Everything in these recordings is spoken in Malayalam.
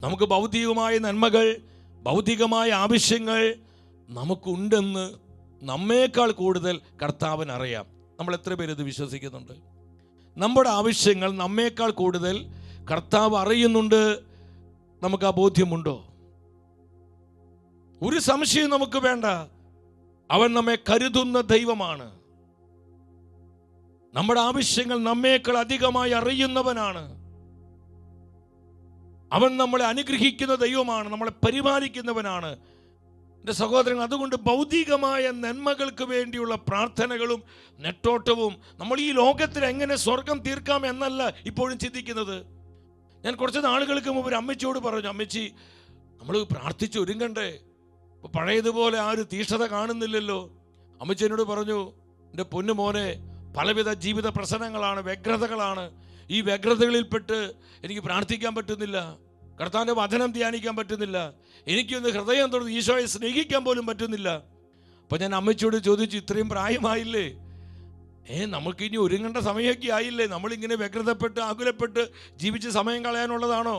നമുക്ക് ഭൗതികമായ നന്മകൾ, ഭൗതികമായ ആവശ്യങ്ങൾ നമുക്കുണ്ടെന്ന് നമ്മേക്കാൾ കൂടുതൽ കർത്താവിന് അറിയാം. നമ്മൾ എത്ര പേര് ഇത് വിശ്വസിക്കുന്നുണ്ട്? നമ്മുടെ ആവശ്യങ്ങൾ നമ്മേക്കാൾ കൂടുതൽ കർത്താവ് അറിയുന്നുണ്ട്. നമുക്ക് ആ ബോധ്യമുണ്ടോ? ഒരു സംശയം നമുക്ക് വേണ്ട. അവൻ നമ്മെ കരുതുന്ന ദൈവമാണ്. നമ്മുടെ ആവശ്യങ്ങൾ നമ്മേക്കാൾ അധികമായി അറിയുന്നവനാണ്. അവൻ നമ്മളെ അനുഗ്രഹിക്കുന്ന ദൈവമാണ്, നമ്മളെ പരിപാലിക്കുന്നവനാണ്. എൻ്റെ സഹോദരങ്ങൾ, അതുകൊണ്ട് ഭൗതികമായ നന്മകൾക്ക് വേണ്ടിയുള്ള പ്രാർത്ഥനകളും നെട്ടോട്ടവും നമ്മൾ ഈ ലോകത്തിൽ എങ്ങനെ സ്വർഗം തീർക്കാം എന്നല്ല ഇപ്പോഴും ചിന്തിക്കുന്നത്. ഞാൻ കുറച്ച് നാളുകൾക്ക് മുമ്പ് ഒരു അമ്മച്ചിയോട് പറഞ്ഞു, അമ്മച്ചി നമ്മൾ പ്രാർത്ഥിച്ച് ഒരുങ്ങണ്ടേ? ഇപ്പോൾ പഴയതുപോലെ ആ ഒരു തീഷ്ണത കാണുന്നില്ലല്ലോ. അമ്മച്ചി എന്നോട് പറഞ്ഞു, എൻ്റെ പൊന്നു മോനെ, പലവിധ ജീവിത പ്രശ്നങ്ങളാണ്, വ്യഗ്രതകളാണ്. ഈ വ്യഗ്രതകളിൽപ്പെട്ട് എനിക്ക് പ്രാർത്ഥിക്കാൻ പറ്റുന്നില്ല, കർത്താവിൻ്റെ വചനം ധ്യാനിക്കാൻ പറ്റുന്നില്ല, എനിക്കൊന്ന് ഹൃദയം തുറന്ന് ഈശോയെ സ്നേഹിക്കാൻ പോലും പറ്റുന്നില്ല. അപ്പോൾ ഞാൻ അമ്മച്ചിയോട് ചോദിച്ചു, ഇത്രയും പ്രായമായില്ലേ, നമുക്കിനി ഒരുങ്ങേണ്ട സമയമൊക്കെ ആയില്ലേ? നമ്മളിങ്ങനെ വ്യഗ്രതപ്പെട്ട് ആകുലപ്പെട്ട് ജീവിച്ച് സമയം കളയാനുള്ളതാണോ?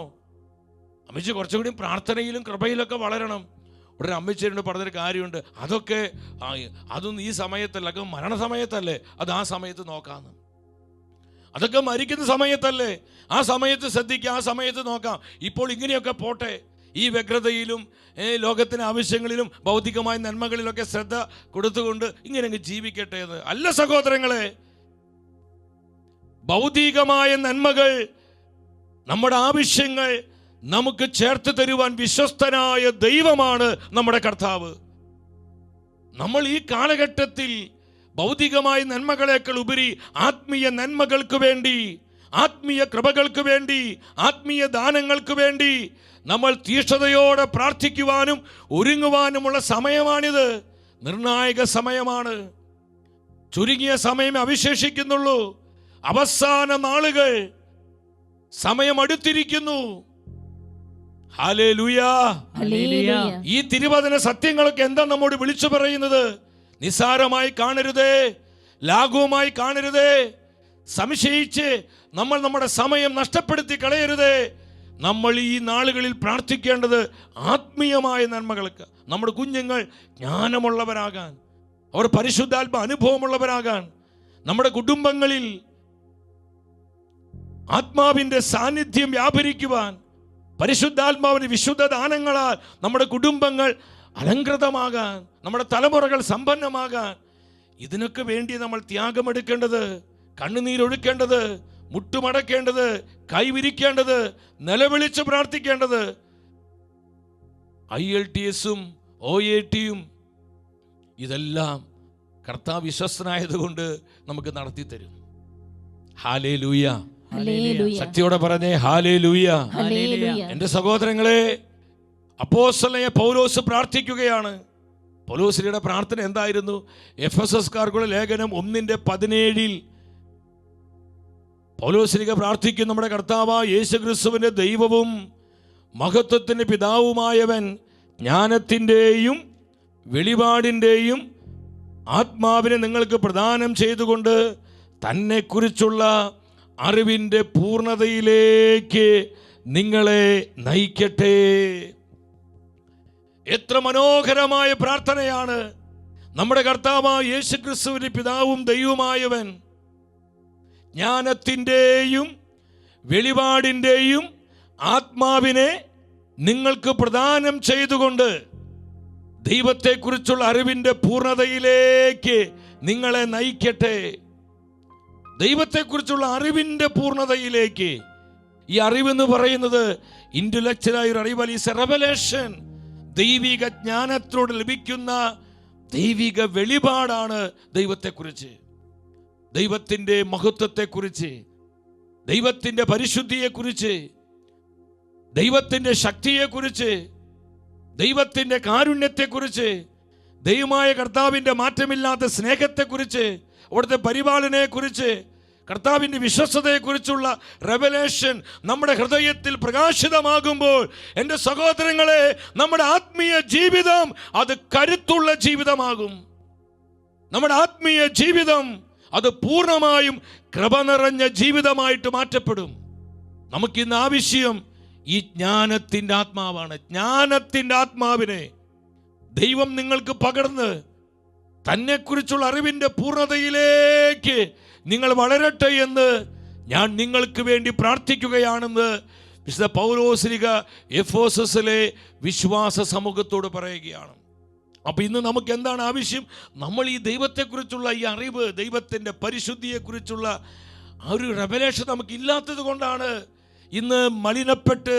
അമ്മച്ചി കുറച്ചുകൂടി പ്രാർത്ഥനയിലും കൃപയിലൊക്കെ വളരണം. ഉടനെ അമ്മച്ചിയോട് പറഞ്ഞൊരു കാര്യമുണ്ട്, അതൊന്നും ഈ സമയത്തല്ല, മരണസമയത്തല്ലേ, അത് ആ സമയത്ത് നോക്കാമെന്ന്. അതൊക്കെ മരിക്കുന്ന സമയത്തല്ലേ, ആ സമയത്ത് ശ്രദ്ധിക്കാം, ആ സമയത്ത് നോക്കാം. ഇപ്പോൾ ഇങ്ങനെയൊക്കെ പോട്ടെ, ഈ വ്യഗ്രതയിലും ലോകത്തിന് ആവശ്യങ്ങളിലും ഭൗതികമായ നന്മകളിലൊക്കെ ശ്രദ്ധ കൊടുത്തുകൊണ്ട് ഇങ്ങനെ അങ്ങ് ജീവിക്കട്ടെ എന്ന് അല്ല സഹോദരങ്ങളെ. ഭൗതികമായ നന്മകൾ, നമ്മുടെ ആവശ്യങ്ങൾ നമുക്ക് ചേർത്ത് തരുവാൻ വിശ്വസ്തനായ ദൈവമാണ് നമ്മുടെ കർത്താവ്. നമ്മൾ ഈ കാലഘട്ടത്തിൽ ഭൗതികമായ നന്മകളേക്കാൾ ഉപരി ആത്മീയ നന്മകൾക്ക് വേണ്ടി, ആത്മീയ കൃപകൾക്ക് വേണ്ടി, ആത്മീയ ദാനങ്ങൾക്ക് വേണ്ടി നമ്മൾ തീഷ്ണതയോടെ പ്രാർത്ഥിക്കുവാനും ഒരുങ്ങുവാനുമുള്ള സമയമാണിത്. നിർണായക സമയമാണ്. ചുരുങ്ങിയ സമയം അവശേഷിക്കുന്നുള്ളൂ. അവസാന നാളുകൾ, സമയം അടുത്തിരിക്കുന്നു. ഹല്ലേലൂയ. ഈ തിരുവചന സത്യങ്ങളൊക്കെ എന്താ നമ്മോട് വിളിച്ചു പറയുന്നത്? നിസ്സാരമായി കാണരുതേ, ലാഘവമായി കാണരുതേ, സംശയിച്ച് നമ്മൾ നമ്മുടെ സമയം നഷ്ടപ്പെടുത്തി കളയരുതേ. നമ്മൾ ഈ നാളുകളിൽ പ്രാർത്ഥിക്കേണ്ടത് ആത്മീയമായ നന്മകൾക്ക്. നമ്മുടെ കുഞ്ഞുങ്ങൾ ജ്ഞാനമുള്ളവരാകാൻ, അവർ പരിശുദ്ധാത്മ അനുഭവമുള്ളവരാകാൻ, നമ്മുടെ കുടുംബങ്ങളിൽ ആത്മാവിൻ്റെ സാന്നിധ്യം വ്യാപരിക്കുവാൻ, പരിശുദ്ധാത്മാവിന്റെ വിശുദ്ധ ദാനങ്ങളാൽ നമ്മുടെ കുടുംബങ്ങൾ അലങ്കൃതമാകാൻ, നമ്മുടെ തലമുറകൾ സമ്പന്നമാകാൻ, ഇതിനൊക്കെ വേണ്ടി നമ്മൾ ത്യാഗമെടുക്കേണ്ടത്, കണ്ണുനീരൊഴുക്കേണ്ടത്, മുട്ടുമടക്കേണ്ടത്, കൈവിരിക്കേണ്ടത്, നിലവിളിച്ച് പ്രാർത്ഥിക്കേണ്ടത്. ILTSഉം OATയും ഇതെല്ലാം കർത്താവ് വിശ്വസ്തനായതുകൊണ്ട് നമുക്ക് നടത്തിത്തരും. ഹല്ലേലൂയ. ശക്തിയോടെ പറഞ്ഞേ ഹല്ലേലൂയ. എൻ്റെ സഹോദരങ്ങളെ, അപ്പോസ്തലനായ പൗലോസ് പ്രാർത്ഥിക്കുകയാണ്. പൗലോസിന്റെ പ്രാർത്ഥന എന്തായിരുന്നു? എഫെസസ്കാർക്കുള്ള ലേഖനം 1:17 പൗലോസ്ലീഹ പ്രാർത്ഥിക്കും, നമ്മുടെ കർത്താവായ യേശുക്രിസ്തുവിന്റെ ദൈവവും മഹത്വത്തിന്റെ പിതാവുമായവൻ ജ്ഞാനത്തിൻ്റെയും വെളിപാടിൻ്റെയും ആത്മാവിനെ നിങ്ങൾക്ക് പ്രദാനം ചെയ്തുകൊണ്ട് തന്നെക്കുറിച്ചുള്ള അറിവിൻ്റെ പൂർണ്ണതയിലേക്ക് നിങ്ങളെ നയിക്കട്ടെ. എത്ര മനോഹരമായ പ്രാർത്ഥനയാണ്! നമ്മുടെ കർത്താവായ യേശുക്രിസ്തുവിന്റെ പിതാവും ദൈവവുമായവൻ ജ്ഞാനത്തിൻ്റെയും വെളിപാടിൻ്റെയും ആത്മാവിനെ നിങ്ങൾക്ക് പ്രദാനം ചെയ്തുകൊണ്ട് ദൈവത്തെക്കുറിച്ചുള്ള അറിവിൻ്റെ പൂർണ്ണതയിലേക്ക് നിങ്ങളെ നയിക്കട്ടെ. ദൈവത്തെക്കുറിച്ചുള്ള അറിവിൻ്റെ പൂർണ്ണതയിലേക്ക്. ഈ അറിവെന്ന് പറയുന്നത് ഇന്റലക്ച്വലായ ഒരു അറിവല്ല, ഈസ് എ റെവലേഷൻ. ദൈവിക ജ്ഞാനത്തോട് ലഭിക്കുന്ന ദൈവിക വെളിപാടാണ് ദൈവത്തെക്കുറിച്ച്, ദൈവത്തിൻ്റെ മഹത്വത്തെക്കുറിച്ച്, ദൈവത്തിൻ്റെ പരിശുദ്ധിയെക്കുറിച്ച്, ദൈവത്തിൻ്റെ ശക്തിയെക്കുറിച്ച്, ദൈവത്തിൻ്റെ കാരുണ്യത്തെക്കുറിച്ച്, ദൈവമായ കർത്താവിൻ്റെ മാറ്റമില്ലാത്ത സ്നേഹത്തെക്കുറിച്ച്, അവിടുത്തെ പരിപാലനയെക്കുറിച്ച്, കർത്താവിൻ്റെ വിശ്വസ്തതയെക്കുറിച്ചുള്ള റെവലേഷൻ നമ്മുടെ ഹൃദയത്തിൽ പ്രകാശിതമാകുമ്പോൾ, എൻ്റെ സഹോദരങ്ങളെ, നമ്മുടെ ആത്മീയ ജീവിതം അത് കരുത്തുള്ള ജീവിതമാകും. നമ്മുടെ ആത്മീയ ജീവിതം അത് പൂർണ്ണമായും കൃപ നിറഞ്ഞ ജീവിതമായിട്ട് മാറ്റപ്പെടും. നമുക്കിന്ന് ആവശ്യം ഈ ജ്ഞാനത്തിൻ്റെ ആത്മാവാണ്. ജ്ഞാനത്തിൻ്റെ ആത്മാവിനെ ദൈവം നിങ്ങൾക്ക് പകർന്ന് തന്നെക്കുറിച്ചുള്ള അറിവിൻ്റെ പൂർണ്ണതയിലേക്ക് നിങ്ങൾ വളരട്ടെ എന്ന് ഞാൻ നിങ്ങൾക്ക് വേണ്ടി പ്രാർത്ഥിക്കുകയാണെന്ന് വിശുദ്ധ പൗലോസ്ലീഹ എഫേസസിലെ വിശ്വാസ സമൂഹത്തോട് പറയുകയാണ്. അപ്പോൾ ഇന്ന് നമുക്ക് എന്താണ് ആവശ്യം? നമ്മൾ ഈ ദൈവത്തെക്കുറിച്ചുള്ള ഈ അറിവ്, ദൈവത്തിൻ്റെ പരിശുദ്ധിയെക്കുറിച്ചുള്ള ആ ഒരു റെവലേഷൻ നമുക്ക് ഇല്ലാത്തത് കൊണ്ടാണ് ഇന്ന് മലിനപ്പെട്ട്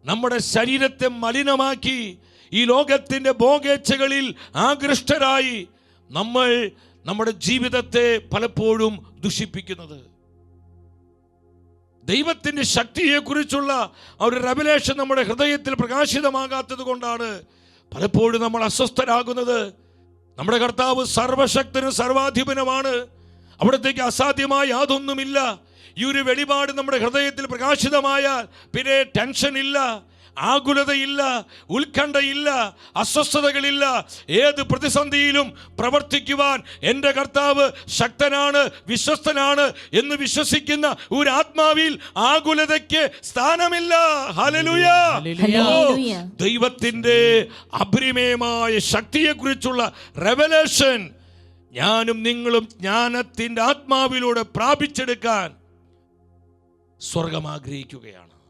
നമ്മുടെ ശരീരത്തെ മലിനമാക്കി ഈ ലോകത്തിൻ്റെ ഭോഗേച്ഛകളിൽ ആകൃഷ്ടരായി നമ്മൾ നമ്മുടെ ജീവിതത്തെ പലപ്പോഴും ദുഷിപ്പിക്കുന്നത്. ദൈവത്തിൻ്റെ ശക്തിയെക്കുറിച്ചുള്ള ആ ഒരു റെവലേഷൻ നമ്മുടെ ഹൃദയത്തിൽ പ്രകാശിതമാകാത്തത് കൊണ്ടാണ് പലപ്പോഴും നമ്മൾ അസ്വസ്ഥരാകുന്നത്. നമ്മുടെ കർത്താവ് സർവശക്തനും സർവാധിപനുമാണ്. അവിടത്തേക്ക് അസാധ്യമായ യാതൊന്നുമില്ല. ഈ ഒരു വെളിപാട് നമ്മുടെ ഹൃദയത്തിൽ പ്രകാശിതമായാൽ പിന്നെ ടെൻഷൻ ഇല്ല, ആകുലതയില്ല, ഉത്കണ്ഠയില്ല, അസ്വസ്ഥതകളില്ല. ഏത് പ്രതിസന്ധിയിലും പ്രവർത്തിക്കുവാൻ എൻ്റെ കർത്താവ് ശക്തനാണ്, വിശ്വസ്തനാണ് എന്ന് വിശ്വസിക്കുന്ന ഒരു ആത്മാവിൽ ആകുലതയ്ക്ക് സ്ഥാനമില്ല. ഹല്ലേലൂയ. ദൈവത്തിൻ്റെ അപരിമേയമായ ശക്തിയെക്കുറിച്ചുള്ള റെവലേഷൻ ഞാനും നിങ്ങളും ജ്ഞാനത്തിൻ്റെ ആത്മാവിലൂടെ പ്രാപിച്ചെടുക്കാൻ സ്വർഗം ആഗ്രഹിക്കുകയാണ്.